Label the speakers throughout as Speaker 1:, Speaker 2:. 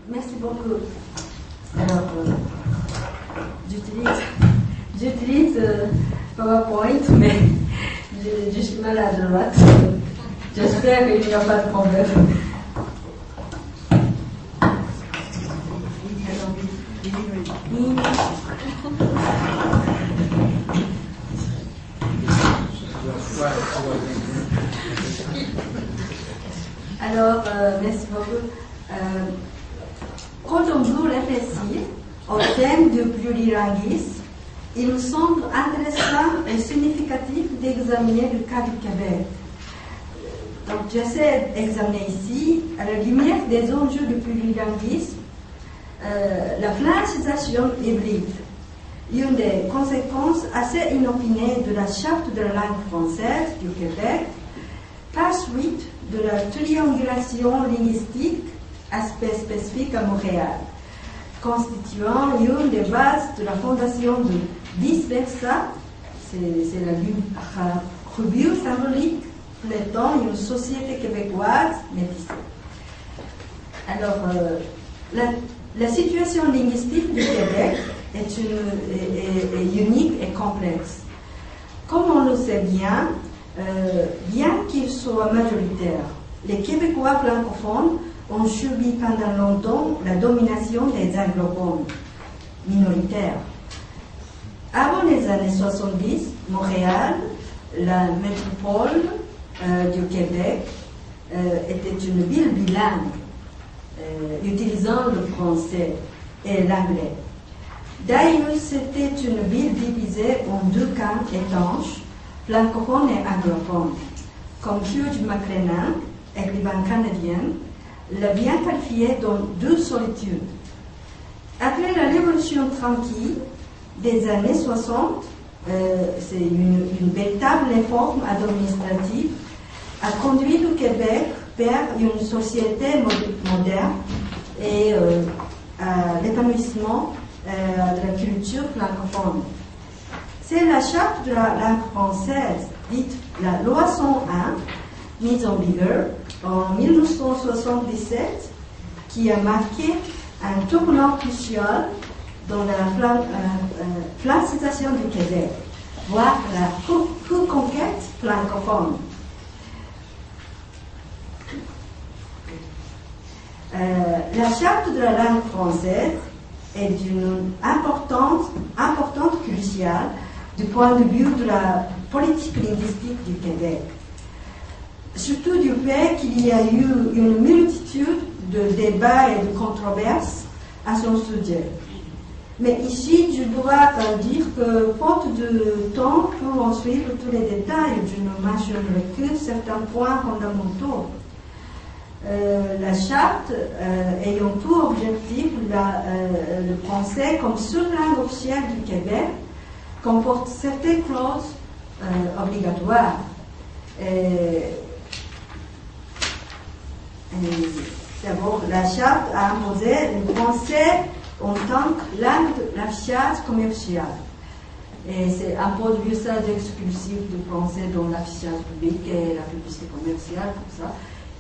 Speaker 1: Merci beaucoup. Alors, j'utilise PowerPoint, mais je suis maladroite. J'espère qu'il n'y a pas de problème. Alors, merci beaucoup. Quand on veut réfléchir au thème du plurilinguisme, il me semble intéressant et significatif d'examiner le cas du Québec. Donc, j'essaie d'examiner ici, à la lumière des enjeux du plurilinguisme, la francisation hybride, une des conséquences assez inopinées de la charte de la langue française du Québec, par suite de la triangulation linguistique, aspect spécifique à Montréal, constituant une des bases de la fondation de Vice Versa, c'est la revue symbolique reflétant une société québécoise métissée. Alors, la situation linguistique du Québec est unique et complexe. Comme on le sait bien, bien qu'il soit majoritaire, les Québécois francophones ont subi pendant longtemps la domination des anglophones minoritaires. Avant les années 70, Montréal, la métropole du Québec, était une ville bilingue, utilisant le français et l'anglais. D'ailleurs, c'était une ville divisée en deux camps étanches, francophones et anglophones. Comme Hugh McLennan, écrivain canadien, l'a bien qualifié dans deux solitudes. Après la Révolution tranquille des années 60, c'est une véritable réforme administrative a conduit le Québec vers une société moderne et à l'épanouissement de la culture francophone. C'est la charte de la langue française, dite la loi 101, mise en vigueur en 1977, qui a marqué un tournant crucial dans la francisation du Québec, voire la reconquête francophone. La charte de la langue française est d'une importance cruciale du point de vue de la politique linguistique du Québec. Surtout du fait qu'il y a eu une multitude de débats et de controverses à son sujet. Mais ici, je dois dire que, faute de temps pour en suivre tous les détails, je ne mentionnerai que certains points fondamentaux. La charte, ayant pour objectif le français comme seule langue officielle du Québec, comporte certaines clauses obligatoires. D'abord, la charte a imposé le français en tant que langue d'affichage commercial. Et c'est un peu de usage exclusif du français dans l'affichage public et la publicité commerciale, comme ça.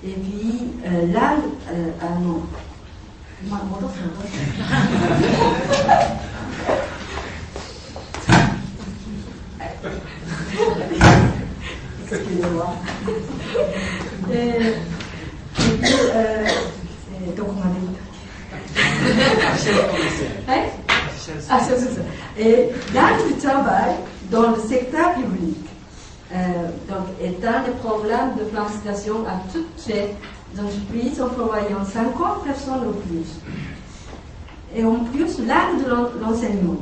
Speaker 1: Et puis, langue, non. Excusez-moi. Donc, on m'a dit. Et langue du travail dans le secteur public. Donc, étant le problème de francisation à toutes les entreprises employant 50 personnes ou plus. Et en plus, langue de l'enseignement.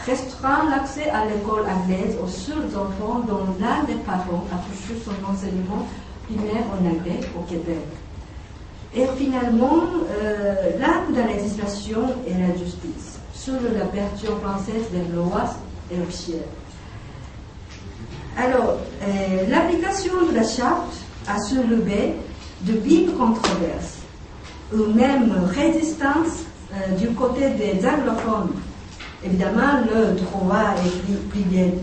Speaker 1: Restreint l'accès à l'école anglaise aux seuls enfants dont l'un des parents a reçu son enseignement primaire en anglais au Québec. Et finalement, langue de la législation et la justice, sur l'aperture française des lois et officielles. Alors, l'application de la charte a soulevé de vives controverses, ou même résistance du côté des anglophones. Évidemment, le droit est privilégié,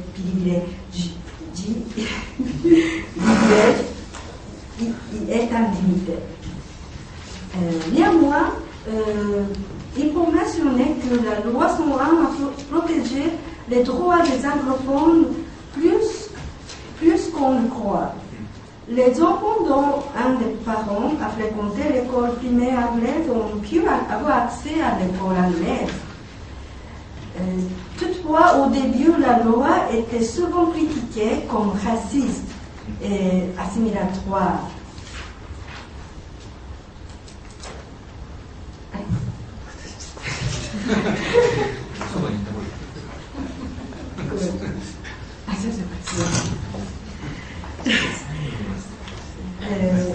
Speaker 1: il est inlimité. Néanmoins, il faut mentionner que la loi 101 a protégé les droits des anglophones plus qu'on le croit. Les enfants dont un des parents a fréquenté l'école primaire anglaise ont pu avoir accès à l'école anglaise. Toutefois, au début, la loi était souvent critiquée comme raciste et assimilatoire.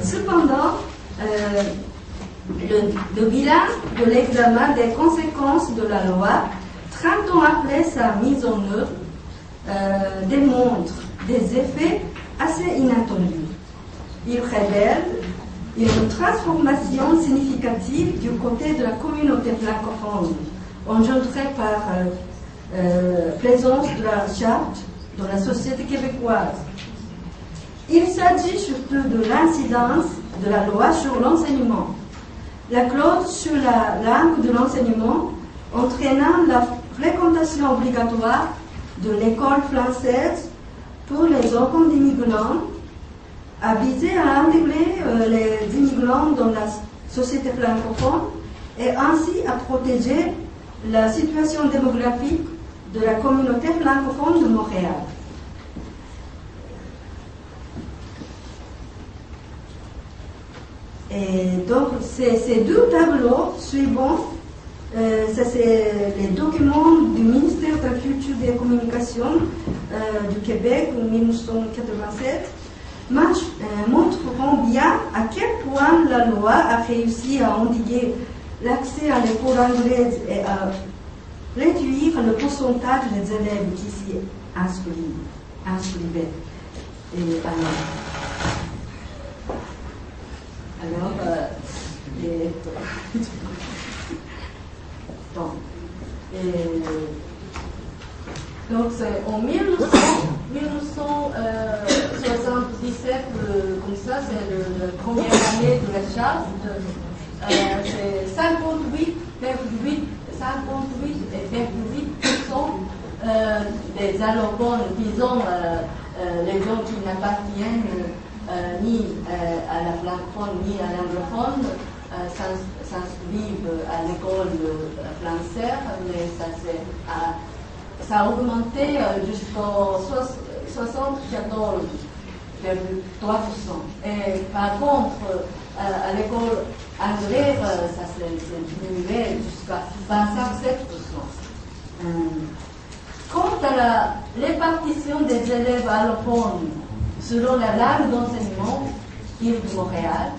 Speaker 1: Cependant, le bilan de l'examen des conséquences de la loi, 30 ans après sa mise en œuvre, démontre des effets assez inattendus. Il révèle une transformation significative du côté de la communauté francophone, engendrée par présence de la charte dans la société québécoise. Il s'agit surtout de l'incidence de la loi sur l'enseignement. La clause sur la langue de l'enseignement entraînant la fréquentation obligatoire de l'école française pour les enfants d'immigrants a visé à intégrer les immigrants dans la société francophone et ainsi à protéger la situation démographique de la communauté francophone de Montréal. Et donc, ces deux tableaux suivants, ça c'est les documents du ministère de la Culture et des Communications du Québec en 1987, montreront bien à quel point la loi a réussi à endiguer l'accès à l'école anglaise et à réduire le pourcentage des élèves qui s'y inscrivaient. Et donc c'est en 1977, comme ça, c'est la première année de la charte. C'est 58,8% des allophones, disons les gens qui n'appartiennent ni à la francophone ni à l'anglophone s'inscrivent à l'école française, mais ça a augmenté jusqu'au 74,3%. Et par contre, à l'école anglaise, ça s'est diminué jusqu'à 25,7%. Quant à la répartition des élèves allophones selon la langue d'enseignement, Île de Montréal,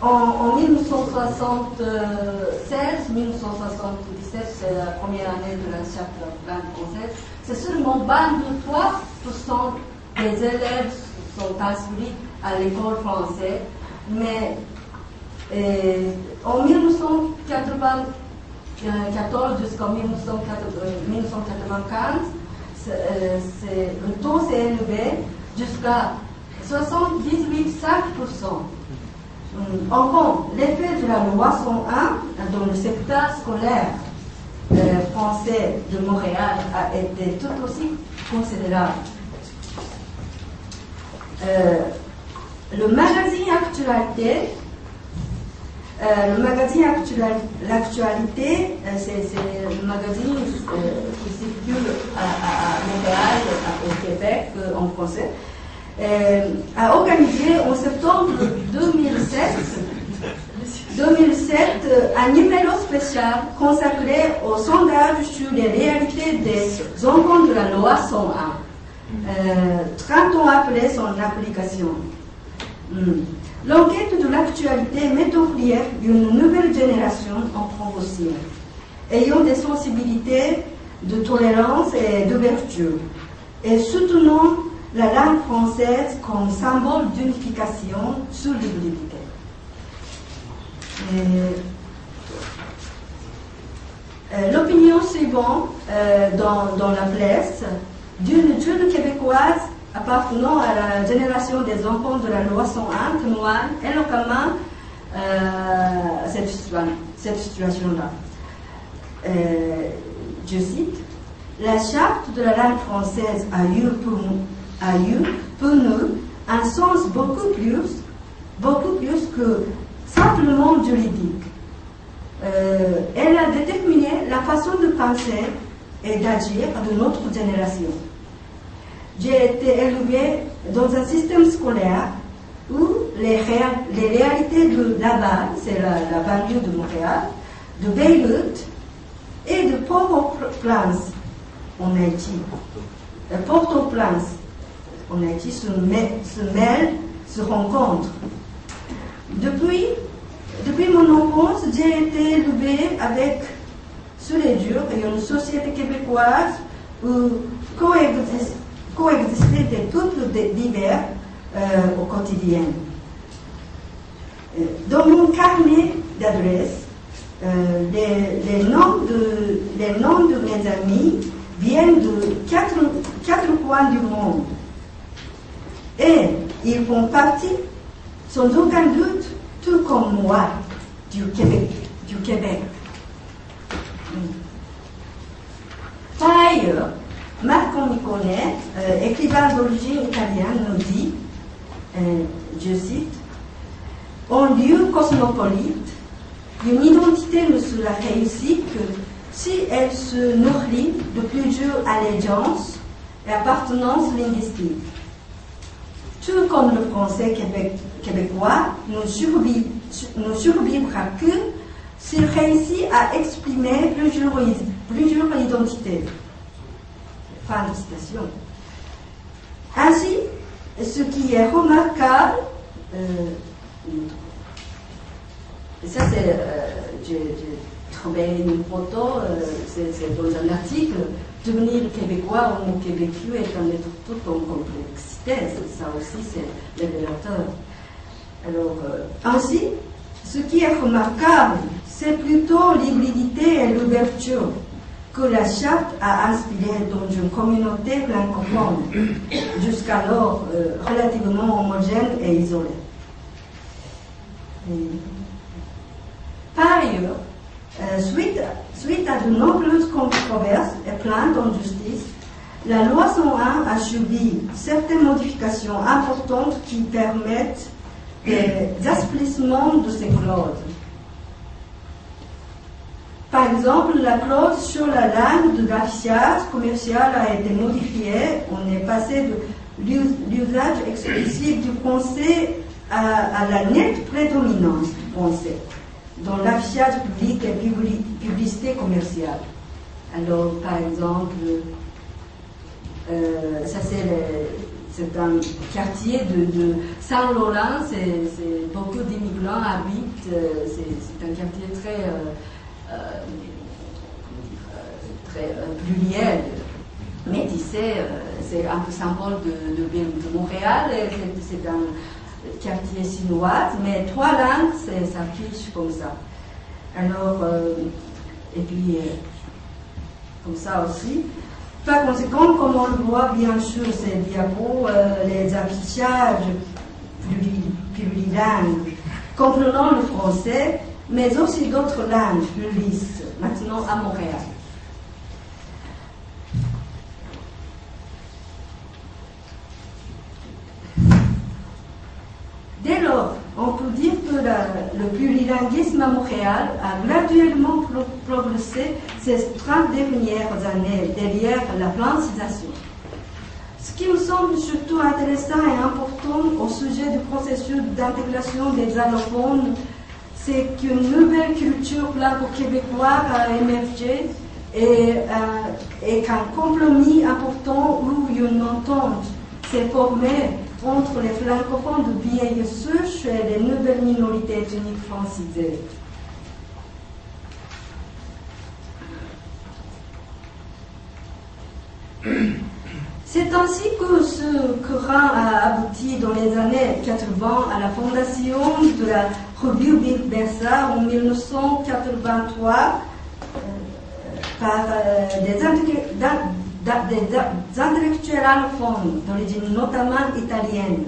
Speaker 1: en 1976-1977, c'est la première année de la charte française, c'est seulement 23% des élèves sont inscrits à l'école française, mais en 1994 jusqu'en 1995, le taux s'est élevé jusqu'à 78,5%. Enfin, l'effet de la loi 101 dans le secteur scolaire français de Montréal a été tout aussi considérable. Le magazine L'Actualité, c'est le magazine qui circule à Montréal, au Québec, en français, a organisé en septembre 2007 un numéro spécial consacré au sondage sur les réalités des enfants de la loi 101, 30 ans après son application. L'enquête de l'actualité met en prière une nouvelle génération en promotion, ayant des sensibilités de tolérance et d'ouverture, et soutenant la langue française comme symbole d'unification sur l'hybridité. L'opinion suivante dans la presse d'une jeune québécoise appartenant à la génération des enfants de la loi 101 témoignent éloquemment cette situation-là. Je cite, la charte de la langue française a eu pour nous un sens beaucoup plus que simplement juridique. Elle a déterminé la façon de penser et d'agir de notre génération. J'ai été élevée dans un système scolaire où les réalités de Laval, c'est la banlieue de Montréal, de Beyrouth et de Port-au-Prince en Haïti. Port-au-Prince en Haïti se mêlent, se rencontrent. Depuis mon enfance, j'ai été élevée avec sous les durs et une société québécoise où coexister des peuples divers au quotidien. Dans mon carnet d'adresses, les noms de mes amis viennent de quatre coins du monde. Et ils font partie, sans aucun doute, tout comme moi, du Québec. Par ailleurs, Marco Micone, écrivain d'origine italienne, nous dit, je cite, en lieu cosmopolite, une identité ne sera réussie que si elle se nourrit de plusieurs allégeances et appartenances linguistiques. Tout comme le français québécois ne survivra que s'il réussit à exprimer plusieurs identités. Fin de citation. Ainsi, ce qui est remarquable, ça c'est, j'ai trouvé une photo, c'est dans un article, devenir québécois ou québécois est un être tout en complexité, ça aussi c'est révélateur. Alors, ainsi, ce qui est remarquable, c'est plutôt l'hybridité et l'ouverture que la charte a inspiré dans une communauté francophone, jusqu'alors relativement homogène et isolée. Par ailleurs, suite à de nombreuses controverses et plaintes en justice, la loi 101 a subi certaines modifications importantes qui permettent des assouplissements de ces clauses. Par exemple, la clause sur la langue de l'affichage commercial a été modifiée. On est passé de l'usage exclusif du français à la nette prédominance du français dans l'affichage public et publicité commerciale. Alors, par exemple, ça c'est un quartier de Saint-Laurent, beaucoup d'immigrants habitent, c'est un quartier très pluriel, métissé, c'est un peu symbole de Montréal, c'est un quartier chinois, mais trois langues s'affichent comme ça. Alors, et puis, comme ça aussi. Par conséquent, comme on le voit bien sûr ces diapos, les affichages plurilingues, comprenant le français, mais aussi d'autres langues plus lisses, maintenant à Montréal. Dès lors, on peut dire que le plurilinguisme à Montréal a graduellement progressé ces 30 dernières années derrière la francisation. Ce qui me semble surtout intéressant et important au sujet du processus d'intégration des allophones, c'est qu'une nouvelle culture franco-québécoise a émergé et qu'un compromis important où une entente s'est formée entre les francophones de vieille souche et les nouvelles minorités ethniques francisées. C'est ainsi que ce courant a abouti dans les années 80 à la fondation de la revue Vice-Versa en 1983 par des des intellectuels allophones d'origine notamment italienne,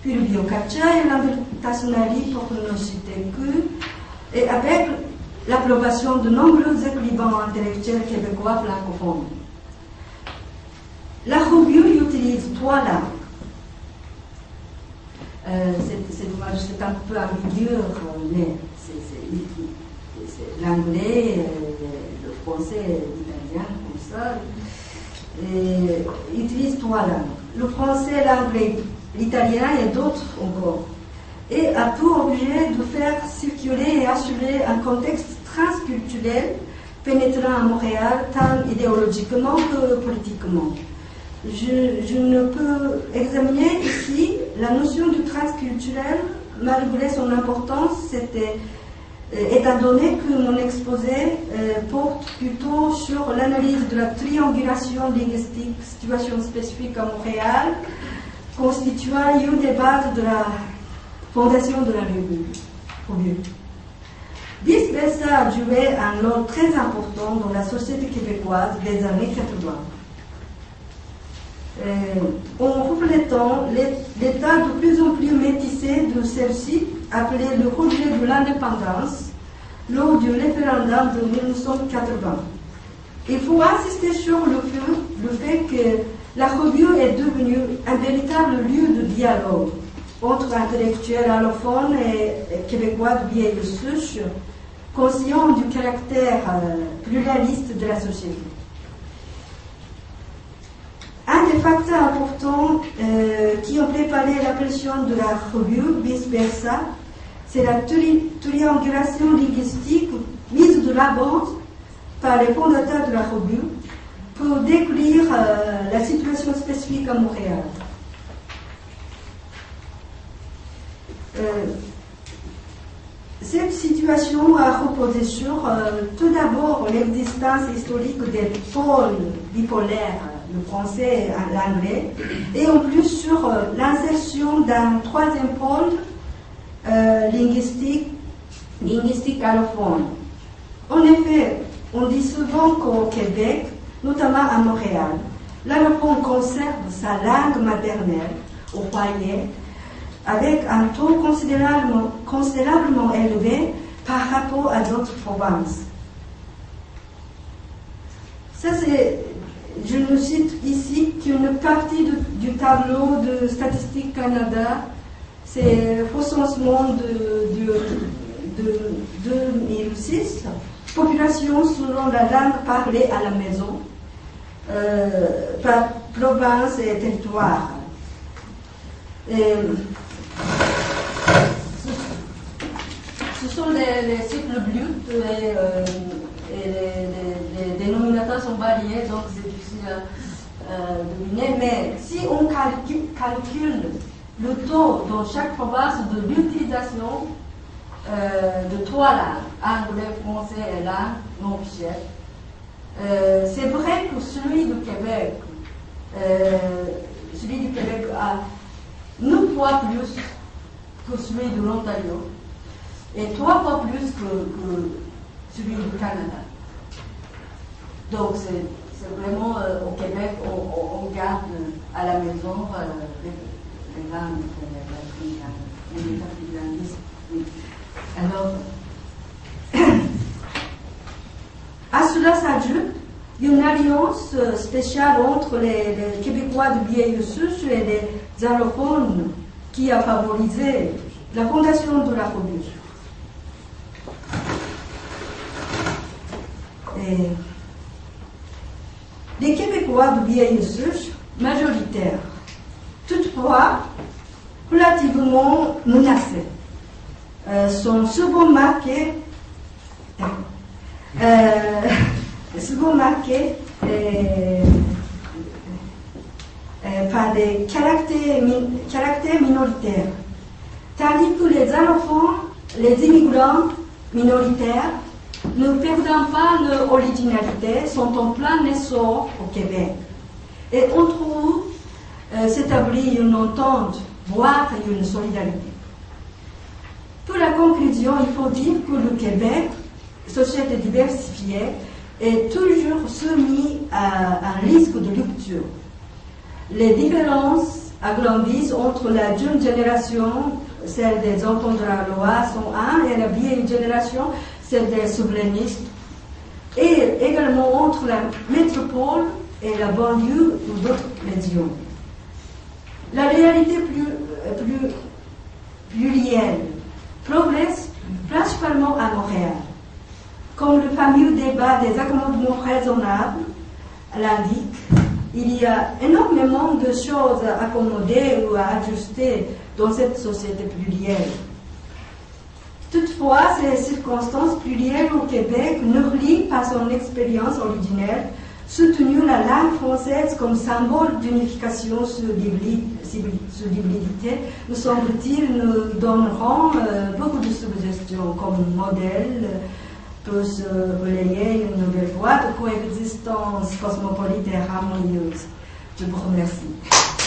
Speaker 1: Fulvio Caccia et Lambert Tassinari, pour ne citer que, et avec l'approbation de nombreux écrivains intellectuels québécois francophones. La revue utilise 3 langues. C'est un peu ambigu, mais c'est l'anglais, le français, l'italien, comme ça. Et utilise 3 langues. Le français, l'anglais, l'italien et d'autres encore. Et a pour objet de faire circuler et assurer un contexte transculturel pénétrant à Montréal, tant idéologiquement que politiquement. Je ne peux examiner ici la notion du transculturel, malgré son importance, étant donné que mon exposé porte plutôt sur l'analyse de la triangulation linguistique, situation spécifique à Montréal, constituant une des bases de la fondation de la revue. Vice versa a joué un rôle très important dans la société québécoise des années 80. En reflétant l'état de plus en plus métissé de celle-ci, appelé le rejet de l'indépendance, lors du référendum de 1980. Il faut insister sur le fait que la revue est devenue un véritable lieu de dialogue entre intellectuels allophones et québécois de vieille souche, conscients du caractère pluraliste de la société. Un des facteurs importants qui ont préparé l'apparition de la revue, vice versa, c'est la triangulation linguistique mise de l'avant par les fondateurs de la revue pour décrire la situation spécifique à Montréal. Cette situation a reposé sur tout d'abord l'existence historique des pôles bipolaires, le français et l'anglais, et en plus sur l'insertion d'un 3e pôle linguistique allophone. En effet, on dit souvent qu'au Québec, notamment à Montréal, l'allophone conserve sa langue maternelle au foyer avec un taux considérablement élevé par rapport à d'autres provinces. Ça, je ne cite ici qu'une partie du tableau de Statistique Canada. C'est recensement de 2006, population selon la langue parlée à la maison, par province et territoire. Ce sont les cycles bleus et les dénominateurs sont variés, donc c'est difficile à deviner. Mais si on calcule le taux dans chaque province de l'utilisation de 3 langues, anglais, français et langue non officielle, c'est vrai que celui du Québec a 9 fois plus que celui de l'Ontario et 3 fois plus que celui du Canada. Donc c'est vraiment au Québec, on garde à la maison les langues, les linguistes. Alors, à cela s'ajoute une alliance spéciale entre les Québécois de vieille souche et les allophones qui a favorisé la fondation de la revue. Les Québécois de vieille souche majoritaires, toutefois relativement menacés, sont souvent marqués par des caractères minoritaires, tandis que les allophones, les immigrants minoritaires, ne perdant pas leur originalité, sont en plein essor au Québec. Et entre eux s'établit une entente, voire une solidarité. Pour la conclusion, il faut dire que le Québec, société diversifiée, est toujours soumis à un risque de rupture. Les différences agrandissent entre la jeune génération, celle des enfants de la loi, sont et la vieille génération, celle des souverainistes, et également entre la métropole et la banlieue ou d'autres régions. La réalité plurielle progresse principalement à Montréal. Comme le fameux débat des accommodements raisonnables l'indique, il y a énormément de choses à accommoder ou à ajuster dans cette société plurielle. Toutefois, ces circonstances plurielles au Québec ne relient pas son expérience originelle, soutenue la langue française comme symbole d'unification sur l'hybridité, nous semble-t-il, nous donneront beaucoup de suggestions comme modèle pour se relayer une nouvelle voie de coexistence cosmopolite et harmonieuse. Je vous remercie.